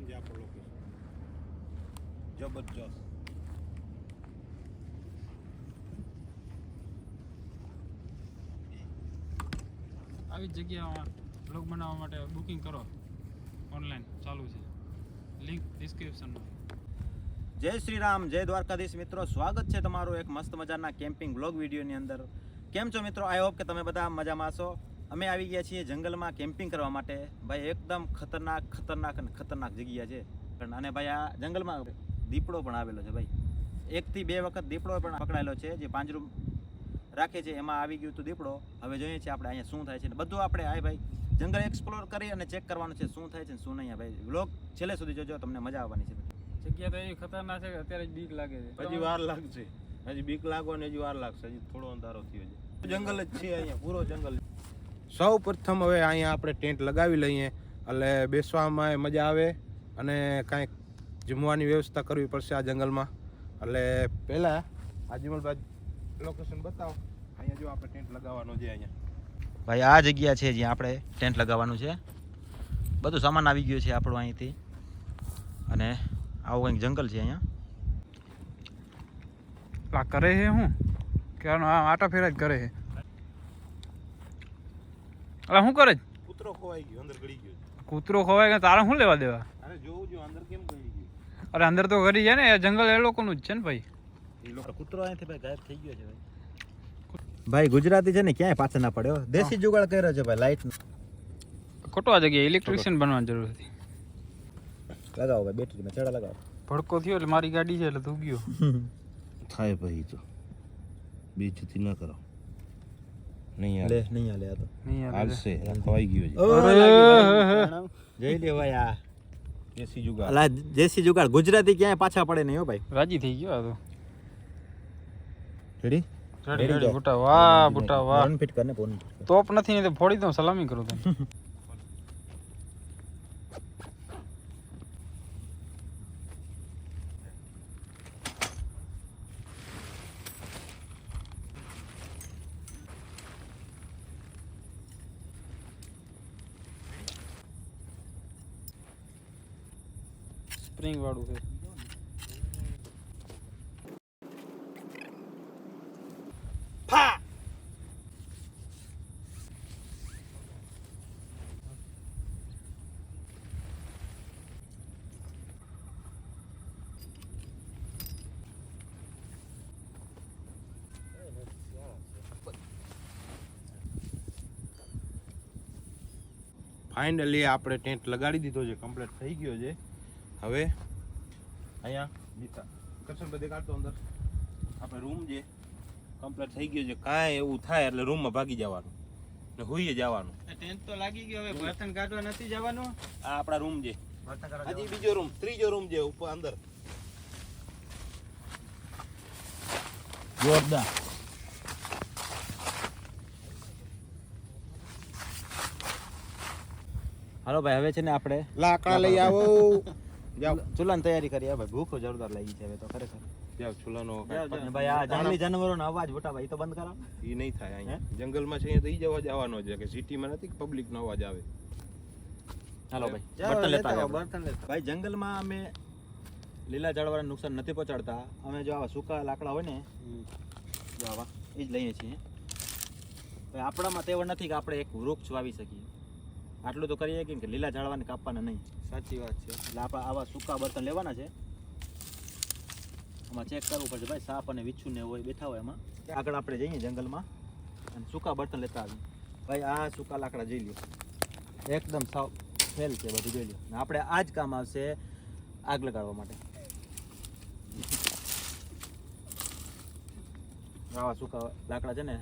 છે આપણો લોકેશન જબરજસ્ત. આવી જ જગ્યામાં બ્લોગ બનાવવા માટે બુકિંગ કરો ઓનલાઈન ચાલુ છે, લિંક ડિસ્ક્રિપ્શનમાં. જય શ્રી રામ, જય દ્વારકાધીશ મિત્રો. સ્વાગત છે તમારું એક મસ્ત મજાના કેમ્પિંગ બ્લોગ વિડીયોની અંદર. કેમ છો મિત્રો? આઈ હોપ કે તમે બધા મજામાં છો. અમે આવી ગયા છીએ જંગલમાં કેમ્પિંગ કરવા માટે. ભાઈ એકદમ ખતરનાક જગ્યા છે. અને ભાઈ આ જંગલમાં દીપડો પણ આવેલો છે. ભાઈ 1 થી 2 વખત દીપડો પણ પકડાયેલો છે. જે પાંજરું રાખે છે એમાં આવી ગયું હતું દીપડો. હવે જોઈએ છીએ આપણે અહીંયા શું થાય છે. બધું આપણે ભાઈ જંગલ એક્સપ્લોર કરી અને ચેક કરવાનું છે શું થાય છે શું નહીં. ભાઈ વ્લોગ છેલ્લે સુધી જોજો, તમને મજા આવવાની છે. જગ્યા તો એવી ખતરનાક છે કે અત્યારે જ બીક લાગે છે. હજી વાર લાગશે, હજી બીક લાગવાની હજી વાર લાગશે. હજી થોડો અંધારો થયો છે. જંગલ જ છે અહીંયા, પૂરો જંગલ. સૌ પ્રથમ હવે અહીંયા આપણે ટેન્ટ લગાવી લઈએ એટલે બેસવામાં મજા આવે અને કાંઈક જમવાની વ્યવસ્થા કરવી પડશે આ જંગલમાં. એટલે પહેલાં આજમલભાઈ લોકેશન બતાવો. અહીંયા જો આપણે ટેન્ટ લગાવવાનો છે. અહીંયા ભાઈ આ જગ્યા છે જ્યાં આપણે ટેન્ટ લગાવવાનું છે. બધું સામાન આવી ગયું છે આપણું અહીંથી. અને આવું કંઈક જંગલ છે અહીંયા. કરે છે હું ક્યારનો આટા ફેરા જ કરે છે. અરે શું કરે? કૂતરો ખોવાઈ ગયો, અંદર ગળી ગયો. કૂતરો ખવાય ગયો તારે શું લેવા દેવા? અરે જોવું જો અંદર કેમ ગળી ગયું. અરે અંદર તો ઘરી જાય ને, એ જંગલ એ લોકોનું જ છે ને ભાઈ. એ લોકો કૂતરો અહીંથી ભાઈ ગાયબ થઈ ગયો છે. ભાઈ ગુજરાતી છે ને ક્યાંય પાછળ ના પડ્યો. દેશી જુગાડ કર્યો છે ભાઈ. લાઈટ ખોટો આ જગ્યાએ ઇલેક્ટ્રિશિયન બનવાની જરૂર હતી. લગાવો ભાઈ, બેટરીમાં ચડા લગાવો. ભડકો થયો એટલે મારી ગાડી છે એટલે તું ગયો. થાય ભાઈ તો બેચતી ન કરો. નહીં લે નહીં હાલે આ તો. નહીં યાર હાલશે. ખવાઈ ગયો છે. જઈ લે ભાઈ. આ દેશી જુગાડ. અલા દેશી જુગાડ ગુજરાતી ક્યાંય પાછા પડે નહીં હો ભાઈ. રાજી થઈ ગયો આ તો. રેડી રેડી બુટા વાહ, બુટા વાહ. ફોન ફિટ કરને, ફોન તોપ નથી ને તો ફોડી દઉં, સલામી કરું તને. સ્પ્રિંગ વાળું છે. ફાઇનલી આપણે ટેન્ટ લગાડી દીધો છે, કમ્પ્લીટ થઈ ગયો છે. હવે અહીંયા કરશન બધે કાઢતો અંદર. આપણે રૂમ છે કમ્પ્લીટ થઈ ગયો છે. કાંઈ એવું થાય એટલે રૂમમાં ભાગી જવાનું ને હોઈએ જવાનું. ટેન્ટ તો લાગી ગયો, હવે બર્તન કાઢવા નથી જવાનું. આ આપણા રૂમ છે. હજી બીજો રૂમ, ત્રીજો રૂમ છે ઉપર અંદર. જોરદાર. હાલો ભાઈ, હવે છે ને આપણે લાકડા લઈ આવો. જાઓ ચૂલાની તૈયારી કરીએ ભાઈ. ભૂખ જોરદાર લાગી છે હવે તો ખરેખર. જાઓ ચૂલાનો. અને ભાઈ આ જંગલી જાનવરોનો અવાજ મોટા ભાઈ તો બંધ કરાવો. એ નહીં થાય અહીંયા જંગલમાં છે અહીંયા તો ઈ જ અવાજ આવવાનો છે કે સિટીમાં નથી કે પબ્લિકનો અવાજ આવે. હાલો ભાઈ, બર્તન લેતા આવો. ભાઈ જંગલમાં અમે લીલા ઝાડવાને નુકસાન નથી પહોંચાડતા. અમે જો આવા સૂકા લાકડા હોય ને, જો આવા એ જ લઈએ છીએ. ભાઈ આપણામાં તેવડ નથી કે આપણે એક વૃક્ષ વાવી શકીએ. આટલું તો કરીએ કે લીલા ઝાડવાને કાપવાના નહીં. સાચી વાત છે. એટલે આપણે આવા સૂકા બર્તન લેવાના છે. આમાં ચેક કરવું પડશે ભાઈ, સાપ અને વિચ્છુ ને હોય બેઠા હોય એમાં. આગળ આપણે જઈએ જંગલમાં અને સૂકા બર્તન લેતા આવીએ. ભાઈ આ સૂકા લાકડા જોઈ લ્યો, એકદમ સાવ ફેલ છે બધું જોઈ લ્યો. ને આપણે આ જ કામ આવશે આગ લગાડવા માટે. આવા સૂકા લાકડા છે ને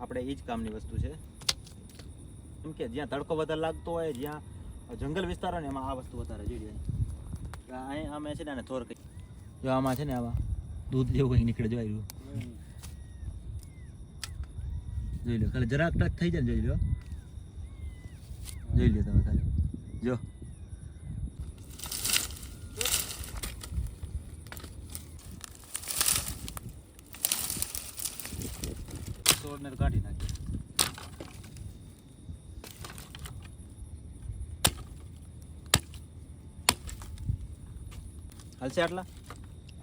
આપણે એ જ કામની વસ્તુ છે. કેમ કે જ્યાં તડકો વધારે લાગતો હોય, જ્યાં જંગલ વિસ્તાર હોય ને એમાં આ વસ્તુ વધારે જોઈ લ્યો. અહીં અમે છે ને આને થોર કહી, જો આમાં છે ને આમાં દૂધ જેવું કંઈક નીકળે. જોઈ લો, જોઈ લો, ખાલી જરાક ટચ થઈ જાય ને જોઈ લો. જોઈ લો તમે ખાલી જો. છોડને કાઢી નાખી. હાલશે આટલા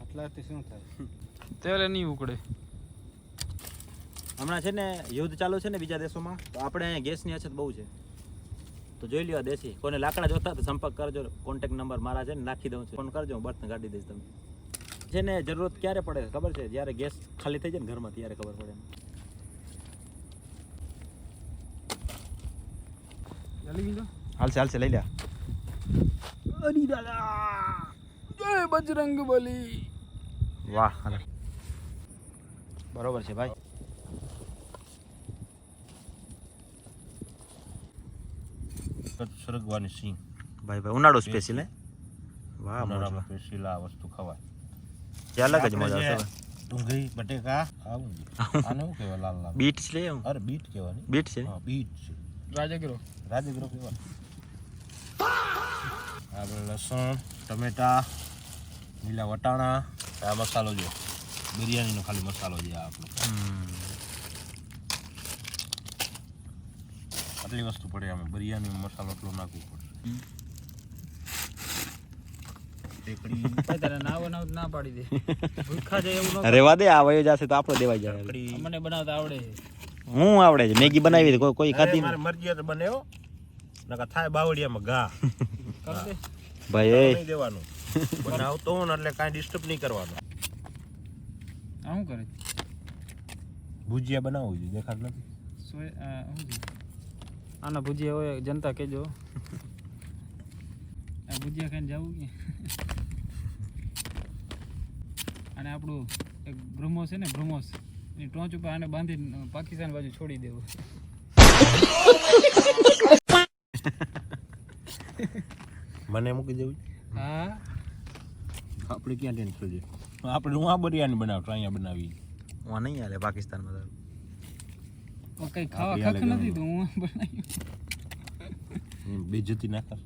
આટલાથી શું થાય? તેલ નહીં ઉકળે. હમણાં છે ને યુદ્ધ ચાલુ છે ને બીજા દેશોમાં, તો આપણે અહીંયા ગેસની અછત બહુ છે. તો જોઈ લ્યો દેશી કોઈને લાકડા જોતા તો સંપર્ક કરજો. કોન્ટેક્ટ નંબર મારા છે ને નાખી દઉં છું, ફોન કરજો, હું બર્તન કાઢી દઈશ તમને. છે ને જરૂરત ક્યારે પડે ખબર છે? જ્યારે ગેસ ખાલી થઈ જાય ને ઘરમાં ત્યારે ખબર પડે. હાલશે લઈ લે. અરી દાદા જય બજરંગ બલી. વાહ બરોબર છે ભાઈ. સરગવાની સિંગ ભાઈ ઉનાળો સ્પેશિયલ હે. વાહ ઉનાળામાં સ્પેશિયલ આ વસ્તુ ખવાય. જે અલગ જ મજા આવશે. ડુંગળી બટેકા આવું આને શું કહેવાય? લાલ લાલ બીટ છે લે. અરે બીટ કહેવાની. બીટ છે. હા બીટ છે. રાજગરો કહેવાય. આપણે લસણ ટમેટા લીલા વટાણા આ મસાલો જો બિરયાનીનો ખાલી મસાલો છે આ આપણો. આટલી વસ્તુ પડે આમાં. બિરયાનીનો મસાલો એટલો નાખવો પડે. તારે ના પાડી દે. ભૂખા જાય એવું ન. રેવા દે, આ વયો જશે તો આપણો દેવાઈ જાય. મને બનાવતા આવડે. હું આવડે છે મેગી બનાવી દે. કોઈ ખાધી મારી મરજી તો બને હો. નકા થાય બાવળિયામાં ઘા. કર દે ભાઈ નહીં દેવાનું. બનાવતો હું ને એટલે કાંઈ ડિસ્ટર્બ નહીં કરવાનું. આ શું કરે? ભુજિયા બનાવવું જોઈએ. દેખાડ નથી. આના ભુજિયા હોય જનતા કેજો. આ ભુજિયા ખાઈને જવું કે અને આપણું એક બ્રહ્મોસ છે ને, બ્રહ્મોસ એની ટોચ ઉપર આને બાંધીને પાકિસ્તાન બાજુ છોડી દેવું. મને મૂકી દેવું. હા આપણે ક્યાં ટેન્શન છે? આપણે હું આ બિરયાની બનાવતો અહીંયા બનાવી. હું નહીં હાલે પાકિસ્તાનમાં. કઈ ખાવા ખાખ નથી તો હું બનાવી બેજતી નાખા.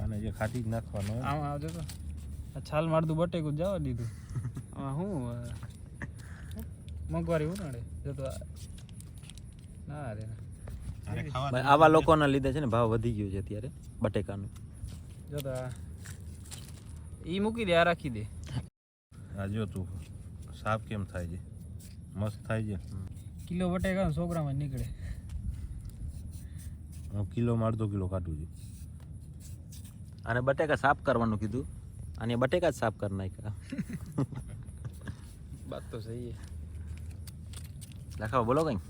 આને જે ખાટી જ નાખવાનો. આમ આવજો તો આ છાલ મારતું બટેકું જવા દીધું. આમાં શું મોંઘવારી ઉનાળે જતો ના રે. ભાઈ આવા લોકોના લીધે છે ને ભાવ વધી ગયો છે અત્યારે બટેકાનો. જો તો ઈ મૂકી દે, આ રાખી દે. આ જો તું સાફ કેમ થાય છે? મસ્ત થાય છે. કિલો બટેકા 100 ગ્રામ જ નીકળે. હું કિલો અડધો કિલો કાઢું છું. અને બટેકા સાફ કરવાનું કીધું અને બટેકા જ સાફ કરી નાખ્યા. વાત તો સહી છે. લખાવો બોલો કઈ.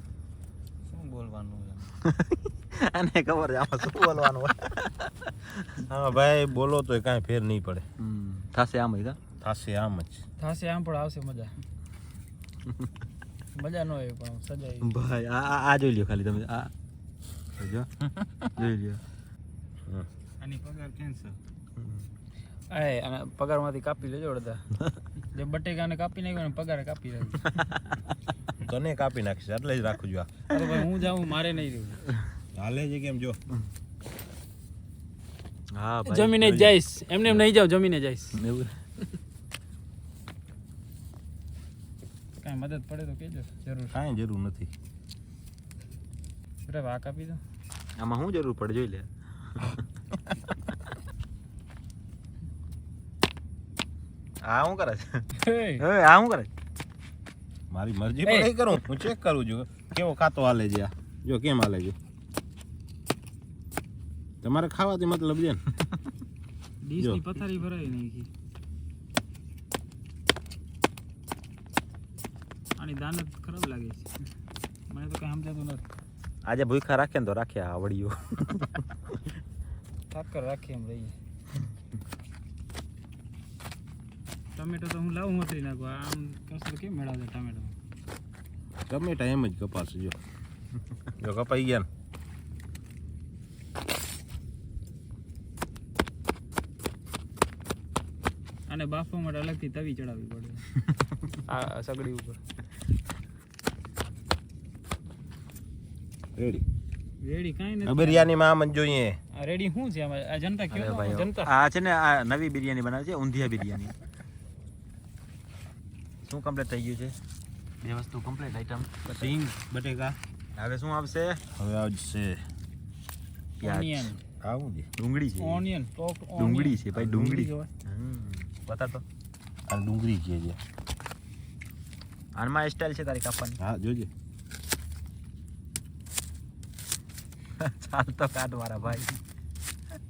શું બોલવાનું? આને ખબર છે આમાં શું બોલવાનું હોય. હા ભાઈ બોલો તો કાંઈ ફેર નહીં પડે. થશે આમ જ. થશે આમ જ. થાશે આમ પણ આવશે મજા. મજા ન આવે પણ સજાય. ભાઈ આ જોઈ લ્યો ખાલી તમે. આ જો જોઈ લ્યો. આની પગાર કેન્સલ. અને પગારમાંથી કાપી લેજો અડધા. જે બટેકાને કાપી નાખ્યો ને પગાર કાપી લેજો. તને કાપી નાખીશ એટલે જ રાખું છું. અરે ભાઈ હું જાઉં, મારે નહીં રહેવું. હાલે છે કેમ જો. હા ભાઈ જમીને જ જઈશ, એમને એમ નહીં જાઉં, જમીને જઈશ. એવું કાંઈ મદદ પડે તો કહેજો, જરૂર. કાંઈ જરૂર નથી. અરે વાહ કાપી દો. આમાં શું જરૂર પડે જોઈ લે. આ શું કરે છે? આ શું કરે? મારી મરજી પર નહીં કરું, હું ચેક કરું છું કેવો ખાતો હાલે છે. આ જો કેમ હાલે છે. તમારે ખાવાથી મતલબ છે ને. ડીશની પથારી ભરાઈ નાખી. આની દાનત ખરાબ લાગે છે. મને તો કઈ સમજાતું નથી. આજે ભૂખા રાખે ને તો રાખ્યા આવડીઓ. ઠાકર રાખીએ એમ રહીએ. ટમેટો તો હું લાવું મતરી નાખું. આમ કરશે તો કેમ મેળવશે ટમેટો? ટમેટા એમ જ કપાસ જો. જો કપાઈ ગયા ને. અને બાફવા માટે અલગથી તવી ચડાવવી પડે. આ સગડી ઉપર રેડી રેડી કાંઈ નથી. બિરયાનીમાં આમ જ જોઈએ. આ રેડી શું છે આમાં? આ જનતા અરે કેવો ભાઈ જનતા આ છે ને આ નવી બિરયાની બનાવે છે, ઊંધિયા બિરયાની. શું કમ્પ્લીટ થઈ ગયું છે? બે વસ્તુ કમ્પ્લીટ આઈટમ. સિંગ બટેકા. હવે શું આવશે? હવે આવશે પ્યાજ. ઓનિયન. આવું છે ડુંગળી છે ઓનિયન ચોપ્ડ ડુંગળી છે ભાઈ ડુંગળી કહેવાય બતા તો આ ડુંગળી છે જે આનમાં સ્ટાઈલ છે તારી કાપવાની હા જોજે ચાલ તો કાઢ મારા ભાઈ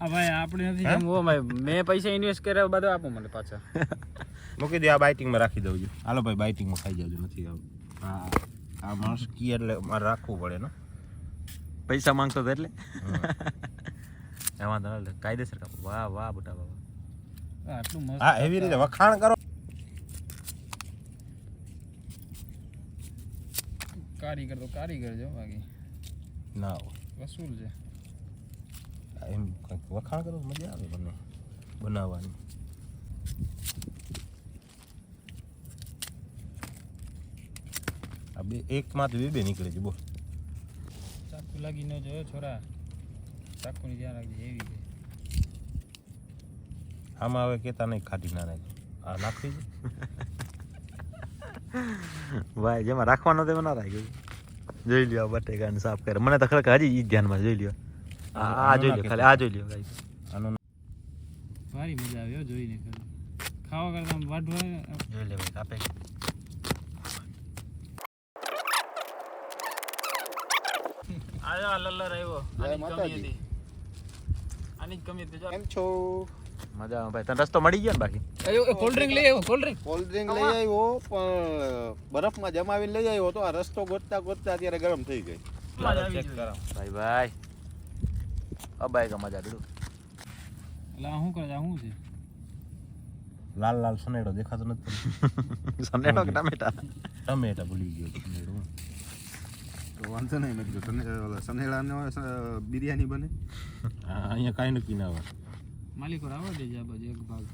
આ ભાઈ આપણે નથી હે? જમવો ભાઈ મેં પૈસા ઇન્વેસ્ટ કર્યા બધું આપો મને પાછા મૂકી દે આ બાઇટિંગમાં રાખી દઉં છું હાલો ભાઈ બાઇટિંગમાં ખાઈ જાવજો નથી આવું હા આ માણસ કી એટલે મારે રાખવું પડે ને પૈસા માંગતો હતો એટલે એમાં તો કાયદેસર કાપો વાહ વાહ બટા બાબા આટલું મસ્ત હા એવી રીતે વખાણ કરો કારીગર તો કારીગર જો બાકી ના હોય. વસૂલ છે એમ કંઈક વખાણ કરો તો મજા આવે મને બનાવવાની આ બે એકમાં તો બે નીકળે છે બોલ ચાકુ લાગી ન જોયો છોરા ચાકુની ધ્યાન રાખજે એવી છે આમાં હવે કેતા નહીં ખાટી ના નાખી આ નાખવી છે ભાઈ જેમાં રાખવાનો તેમાં ના રાખ્યું જોઈ લ્યો બટેકાને સાફ કરે મને તો ખરેખર હજી ઈ જ ધ્યાનમાં જોઈ લ્યો આ જોઈ લ્યો ખાલી આ જોઈ લ્યો ગાઈસ આનો ભારી મજા આવી હો જોઈને ખાલી ખાવા કરતા આમ વાઢવા જોઈ લે ભાઈ કાપે આ લલ્લર આવ્યો આની જ કમી હતી જો કેમ છો મજા આવે ભાઈ તને રસ્તો મળી ગયો ને બાકી એ કોલ્ડ ડ્રિંક લઈ આવ્યો કોલ્ડ ડ્રિંક કોલ્ડ ડ્રિંક લઈ આવ્યો પણ બરફમાં જમાવીને લઈ આવ્યો તો આ રસ્તો ગોતતા ગોતતા અત્યારે ગરમ થઈ ગઈ ચેક કરો ભાઈ ભાઈ અબાય કા મજા દીધું એટલે આ શું કરે છે આ શું છે લાલ લાલ સનેડો દેખાતો નથી સનેડો કે ટમેટા ટમેટા ભૂલી ગયો સનેડો તો વાંધો નહીં મેં કીધું સનેડાનો બિરયાની બને હા અહીંયા કાંઈ નક્કી ના હોય માલિકો આવવા દેજે આ બાજુ એક ભાગ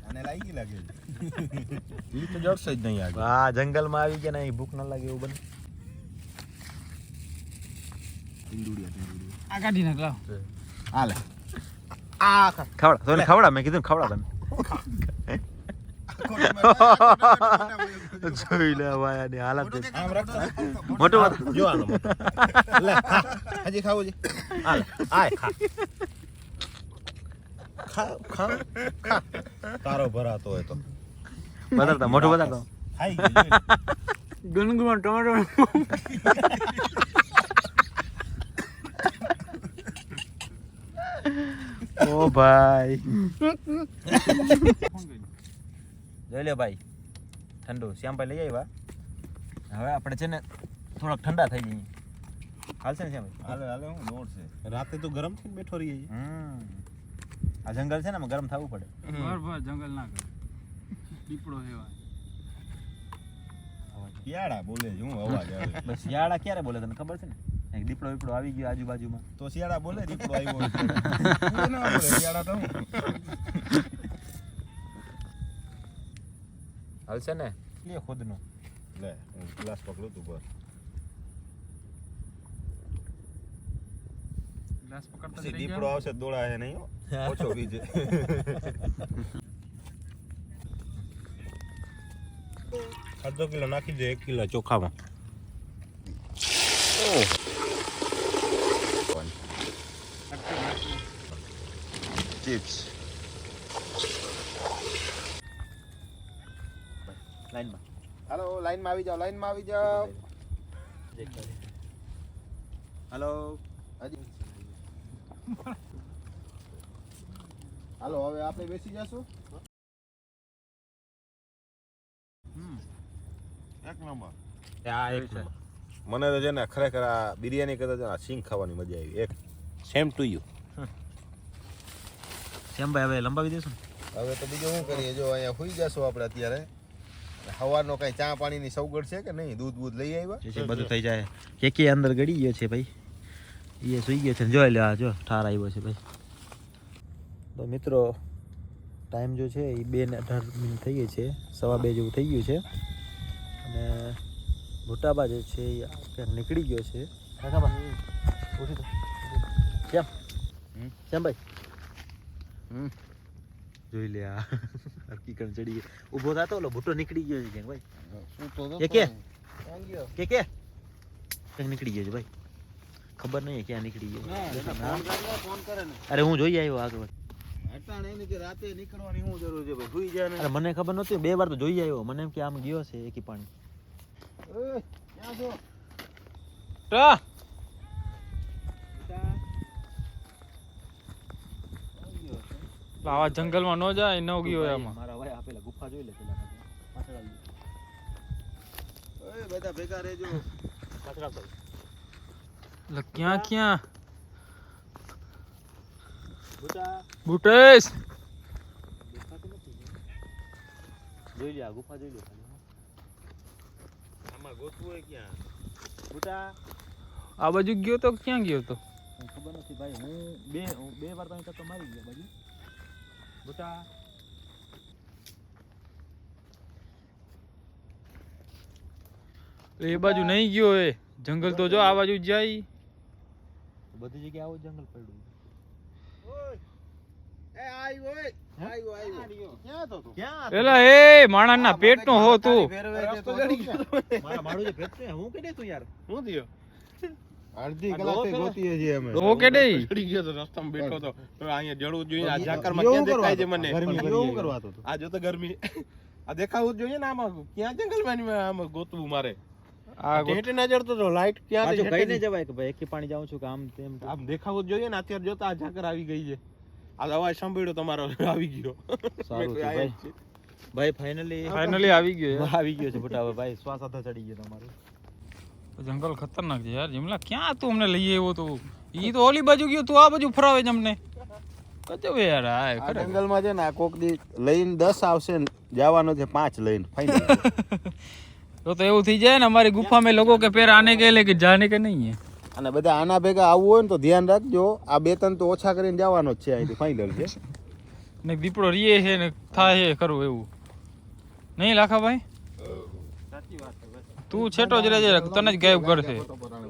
આને લાગી લાગે ઈ તો જડશે જ નહીં આગળ આ જંગલમાં આવી ગયા ને અહીં ભૂખ ન લાગે એવું બને ટીંડુડિયા આ કાઢી નાખ લાવ હાલે આ ખા ખવડા તો ખવડા મેં કીધું ને ખવડા તમે જોઈ લે ભાઈ આની હાલત છે. આમ રાખતો મોટું વાત જો આનો મોટો. લે ખા હજી ખાવું છે હાલે આય ખા ખા ખા ખા તારો ભરાતો હોય તો બતાડતા મોટું બતાડતા ખાઈ ગયું ગુનગુન ટમેટો ઓ ભાઈ જોઈ લે ભાઈ ઠંડુ શ્યામભાઈ લઈ આવ્યા હવે આપણે છે ને થોડાક ઠંડા થઈ જઈએ હાલશે ને શ્યામભાઈ હાલે હાલે હું નોટ છે રાતે તો ગરમ થઈને બેઠો રહીએ આ જંગલ છે ને આમાં ગરમ થવું પડે બરાબર જંગલ ના કર દીપડો સેવા શિયાળા બોલે છે હું અવાજ આવે બસ શિયાળા ક્યારે બોલે તને ખબર છે ને એક દીપડો દીપડો આવી ગયો આજુબાજુમાં તો શિયાળા બોલે દીપડો આવ્યો હોય. કોઈ ના બોલે શિયાળા તો હું હાલશે ને લે ખુદનું લે હું ગ્લાસ પકડું તું બસ ગ્લાસ પકડતા પછી જ રહી દીપડો ગયા. આવશે દોડા હે નહીં હો. ઓછો બીજે અડધો કિલો નાખી દે 1 કિલો ચોખામાં ચિપ્સ લાઈનમાં હાલો લાઈનમાં આવી જાઓ લાઈનમાં આવી જાઓ હેલો હાલો હવે આપણે બેસી જશું એક નંબર આ એક મને તો છે ને ખરેખર આ બિરયાની કરતા છે ને આ સિંગ ખાવાની મજા આવી એક સેમ ટુ યુ શ્યામભાઈ હવે લંબાવી દેશું હવે તો બીજું શું કરીએ જો અહીંયા સુઈ જશું આપણે અત્યારે સવારનો કઈ ચા પાણીની સવગડ છે કે નહીં દૂધ બૂધ લઈ આવ્યા જે છે બધું થઈ જાય કે અંદર ગળી ગયો છે ભાઈ એ સુઈ ગયો છે જોઈ લે આ જો ઠાર આવ્યો છે ભાઈ તો મિત્રો ટાઈમ જો છે એ 2:18 થઈ ગઈ છે 2:15 જેવું થઈ ગયું છે અને મોટાબા જે છે એ ક્યાંક નીકળી ગયો છે કાકાબા ઉઠી તો કેમ કેમ ભાઈ જોઈ લે આ હકીકત ચડી ગઈ ઊભો થતો ઓલો ભૂટો નીકળી ગયો છે ક્યાંક ભાઈ શું તો કે ક્યાંક નીકળી ગયો છે ભાઈ ખબર નહીં ક્યાં નીકળી ગયો. ફોન કરે ને અરે હું જોઈ આવ્યો આગળ. અટાણે એની કે રાતે નીકળવાની શું જરૂર છે ભાઈ સુઈ જાય ને અરે મને ખબર નહોતી, 2 વાર તો જોઈ આવ્યો. મને એમ કે આમ ગયો છે એકી પાણી. ઓય ક્યાં છો ટા આવા જંગલમાં ન જાય, ન ગયો હોય આમાં. મારા ભાઈ આપેલા ગુફા જોઈ લે પેલા પાછળ આવી. ઓય બધા ભેગા રહેજો પાછળ આવતો. એટલે ક્યાં ક્યાં બુટા બુટેશ દેખાતું નથી. જોઈ લે આ ગુફા જોઈ લે ખાલી. આમાં ગોતવું હોય ક્યાં? બુટા આ બાજુ ગયો તો ક્યાં ગયો તો? ખબર નથી ભાઈ. હું બે વાર તો અહીં તક મારી ગયો બાજુ. બુટા એ બાજુ નહીં ગયો એ. જંગલ તો જો આ બાજુ જાય. બધી જગ્યાએ આવું જંગલ પડ્યું. ઓય એ આવ્યો ઓય આવ્યો ક્યાં તો તું ક્યાં એલા એ માણસના પેટનો હો તું. રસ્તો જડી ગયો મારા માળું જે ભેટ છે હું કે તું યાર. શું થયો? અડધી આ કલાકથી ડોહો ગોતીએ છીએ અમે ઓ કે ડે ચડી ગયો તો રસ્તામાં બેઠો તો અહીંયા જડવું જોઈએ. આ ઝાકરમાં એવું ક્યાં દેખાય છે કરવા મને? ગરમી એવું એવું કરવાતો તો આ જો તો ગરમી આ દેખાવું જ જોઈએ ને. આમાં ક્યાં જંગલમાં ની આમાં ગોતવું મારે? આ ટેન્ટ ના જડતો તો લાઈટ ક્યાં પાછું કઈ છે? નહીં જવાય કે ભાઈ એકી પાણી જાઉં છું કે આમ તેમ. આમ દેખાવું જ જોઈએ ને. અત્યારે જોતા આ ઝાકર આવી ગઈ છે. આ અવાજ સાંભળ્યો તમારો આવી ગયો. સારું છે ભાઈ. ભાઈ ફાઇનલી ફાઇનલી આવી ગયો યાર. આવી ગયો છે બટા. હવે ભાઈ શ્વાસ હાથે ચડી ગયો તમારો. જંગલ ખતરનાક છે યાર. જમલા ક્યાં તું અમને લઈ આવ્યો તો? ઈ તો ઓલી બાજુ ગયો, તું આ બાજુ ફરાવે છે અમને. કચો યાર આ આ ખરે. જંગલમાં છે ને આ કોક દી લઈને 10 આવશે ને જવાનો છે 5 લઈને ફાઇનલ તો એવું થઈ જાય ને અમારી ગુફા में लोगों के पैर आने के लेके जाने के नहीं है. અને બધા આના ભેગા આવવું હોય ને તો ધ્યાન રાખજો. આ 2-3 તો ઓછા કરીને જવાનો જ છે અહીંથી ફાઇનલ છે. ને દીપડો રીએ છે ને થાય છે ખરું એવું નહીં લાખા ભાઈ? સાચી વાત છે ભાઈ. તું છેટો જ રહેજે, તને જ ગાયબ કરશે. ફોટો પરાણે